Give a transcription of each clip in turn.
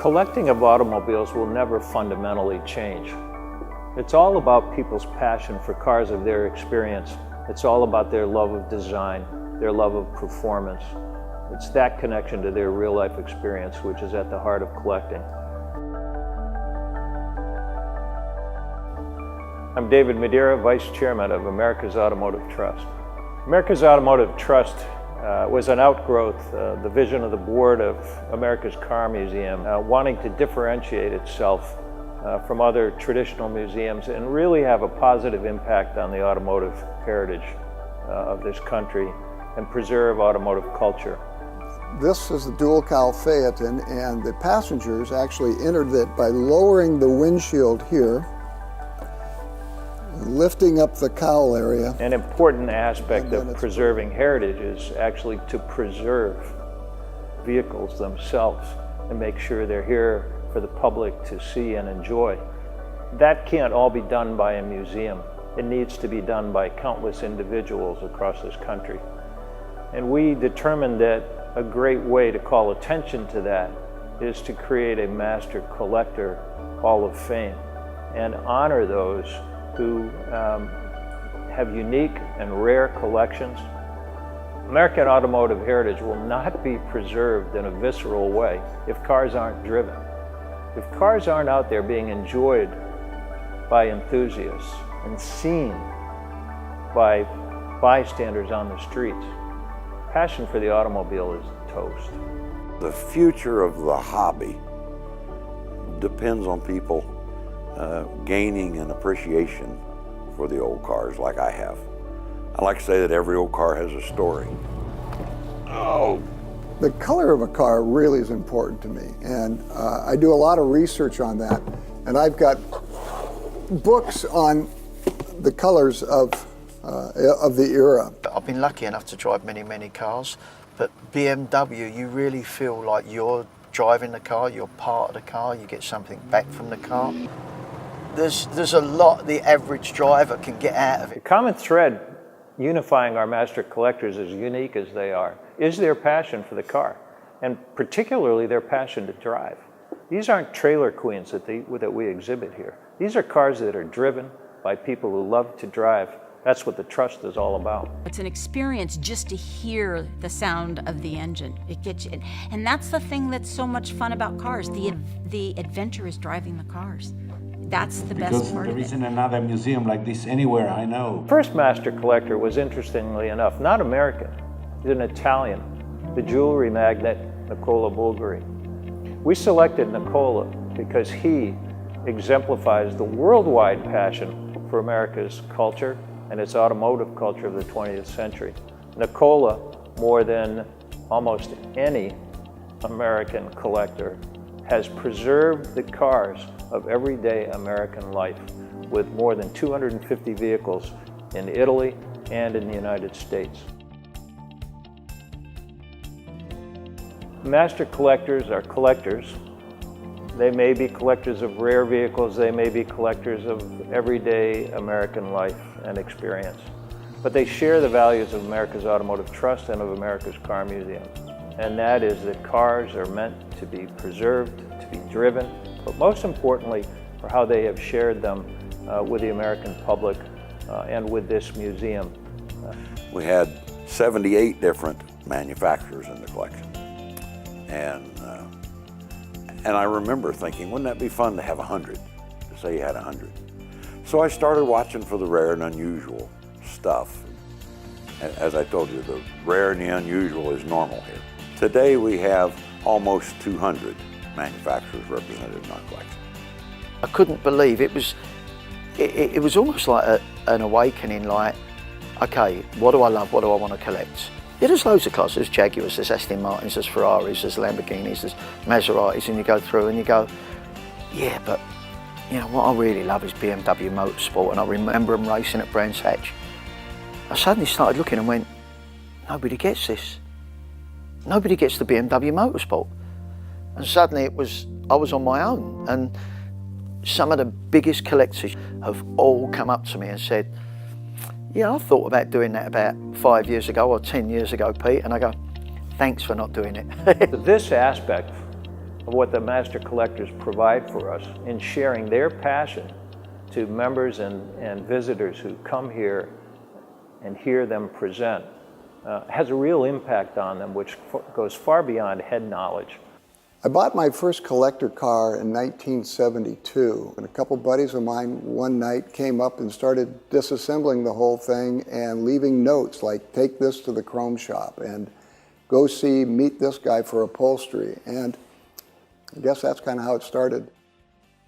Collecting of automobiles will never fundamentally change. It's all about people's passion for cars of their experience. It's all about their love of design, their love of performance. It's that connection to their real-life experience which is at the heart of collecting. I'm David Madeira, Vice Chairman of America's Automotive Trust. America's Automotive Trust was an outgrowth, the vision of the board of America's Car Museum, wanting to differentiate itself from other traditional museums and really have a positive impact on the automotive heritage of this country and preserve automotive culture. This is the dual cowl Phaeton, and the passengers actually entered it by lowering the windshield here, lifting up the cowl area. An important aspect of preserving heritage is actually to preserve vehicles themselves and make sure they're here for the public to see and enjoy. That can't all be done by a museum. It needs to be done by countless individuals across this country. And we determined that a great way to call attention to that is to create a Master Collector Hall of Fame and honor those who have unique and rare collections. American automotive heritage will not be preserved in a visceral way if cars aren't driven. If cars aren't out there being enjoyed by enthusiasts and seen by bystanders on the streets, passion for the automobile is toast. The future of the hobby depends on people gaining an appreciation for the old cars like I have. I like to say that every old car has a story. Oh! The color of a car really is important to me, and I do a lot of research on that, and I've got books on the colors of the era. I've been lucky enough to drive many cars, but BMW, you really feel like you're driving the car, you're part of the car, you get something back from the car. There's a lot the average driver can get out of it. The common thread unifying our master collectors, as unique as they are, is their passion for the car, and particularly their passion to drive. These aren't trailer queens that we exhibit here. These are cars that are driven by people who love to drive. That's what the trust is all about. It's an experience just to hear the sound of the engine. It gets you, and that's the thing that's so much fun about cars. The adventure is driving the cars. That's the best part of it. Because there isn't another museum like this anywhere, I know. First master collector was, interestingly enough, not American. He's an Italian, the jewelry magnate Nicola Bulgari. We selected Nicola because he exemplifies the worldwide passion for America's culture and its automotive culture of the 20th century. Nicola, more than almost any American collector, has preserved the cars of everyday American life with more than 250 vehicles in Italy and in the United States. Master collectors are collectors. They may be collectors of rare vehicles, they may be collectors of everyday American life and experience. But they share the values of America's Automotive Trust and of America's Car Museum. And that is that cars are meant to be preserved, to be driven, but most importantly, for how they have shared them with the American public and with this museum. We had 78 different manufacturers in the collection. And I remember thinking, wouldn't that be fun to have 100, to say you had 100. So I started watching for the rare and unusual stuff. As I told you, the rare and the unusual is normal here. Today we have almost 200 manufacturers represented in our collection. I couldn't believe it was almost like an awakening, like, okay, what do I love, what do I want to collect? Yeah, there's loads of cars, there's Jaguars, there's Aston Martins, there's Ferraris, there's Lamborghinis, there's Maseratis, and you go through and you go, yeah, but you know, what I really love is BMW Motorsport, and I remember them racing at Brands Hatch. I suddenly started looking and went, nobody gets this. Nobody gets the BMW Motorsport. And suddenly I was on my own, and some of the biggest collectors have all come up to me and said, yeah, I thought about doing that about 5 years ago or 10 years ago, Pete, and I go, thanks for not doing it. This aspect of what the master collectors provide for us in sharing their passion to members and visitors who come here and hear them present has a real impact on them, which goes far beyond head knowledge. I bought my first collector car in 1972, and a couple buddies of mine one night came up and started disassembling the whole thing and leaving notes like, take this to the chrome shop and go meet this guy for upholstery. And I guess that's kind of how it started.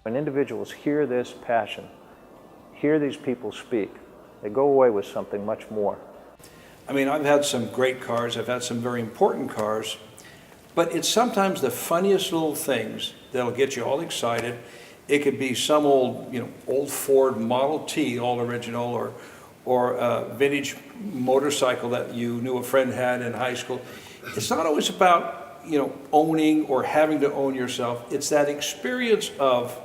When individuals hear this passion, hear these people speak, they go away with something much more. I mean, I've had some great cars, I've had some very important cars, but it's sometimes the funniest little things that'll get you all excited. It could be some old, old Ford Model T, all original, or a vintage motorcycle that you knew a friend had in high school. It's not always about, owning or having to own yourself. It's that experience of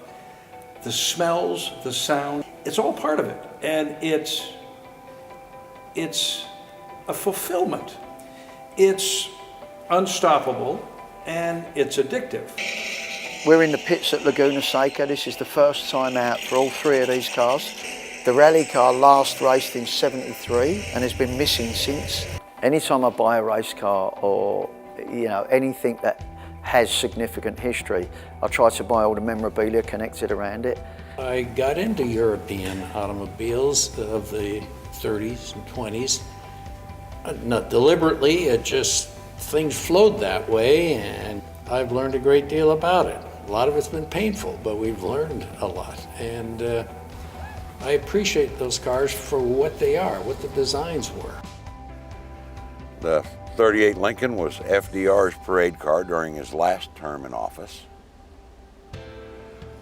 the smells, the sound. It's all part of it, and it's a fulfillment. It's unstoppable, and it's addictive. We're in the pits at Laguna Seca. This is the first time out for all three of these cars. The rally car last raced in '73 and has been missing since. Anytime I buy a race car or anything that has significant history, I try to buy all the memorabilia connected around it. I got into European automobiles of the 30s and 20s. Not deliberately, it just things flowed that way, and I've learned a great deal about it. A lot of it's been painful, but we've learned a lot, and I appreciate those cars for what they are, what the designs were. The 38 Lincoln was FDR's parade car during his last term in office.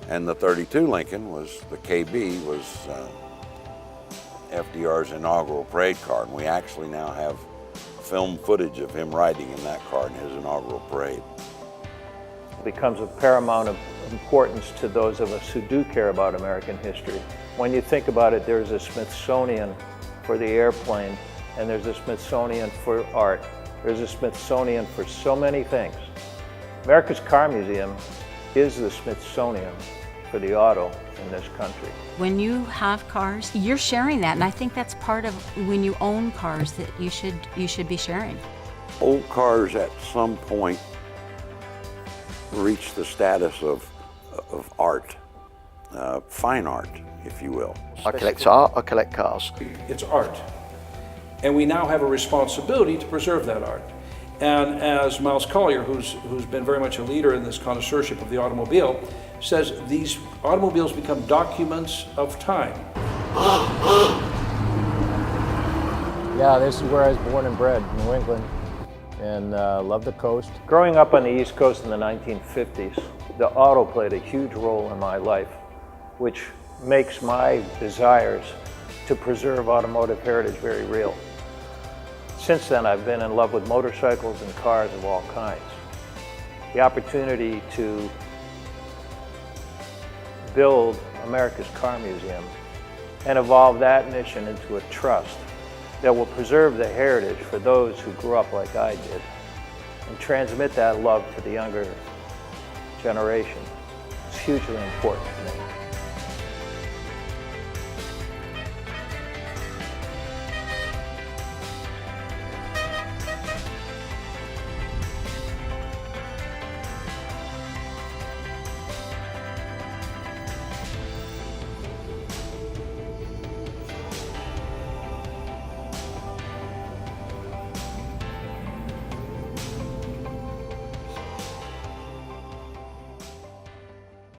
And the 32 Lincoln the KB was FDR's inaugural parade car. And we actually now have film footage of him riding in that car in his inaugural parade. It becomes of paramount importance to those of us who do care about American history. When you think about it, there's a Smithsonian for the airplane, and there's a Smithsonian for art. There's a Smithsonian for so many things. America's Car Museum is the Smithsonian for the auto in this country. When you have cars, you're sharing that, and I think that's part of when you own cars that you should be sharing. Old cars at some point reach the status of art, fine art, if you will. I collect art, I collect cars. It's art. And we now have a responsibility to preserve that art. And as Miles Collier, who's been very much a leader in this connoisseurship of the automobile, says these automobiles become documents of time. Yeah, this is where I was born and bred, New England, and love the coast. Growing up on the East Coast in the 1950s, the auto played a huge role in my life, which makes my desires to preserve automotive heritage very real. Since then, I've been in love with motorcycles and cars of all kinds. The opportunity to build America's Car Museum and evolve that mission into a trust that will preserve the heritage for those who grew up like I did and transmit that love to the younger generation is hugely important to me.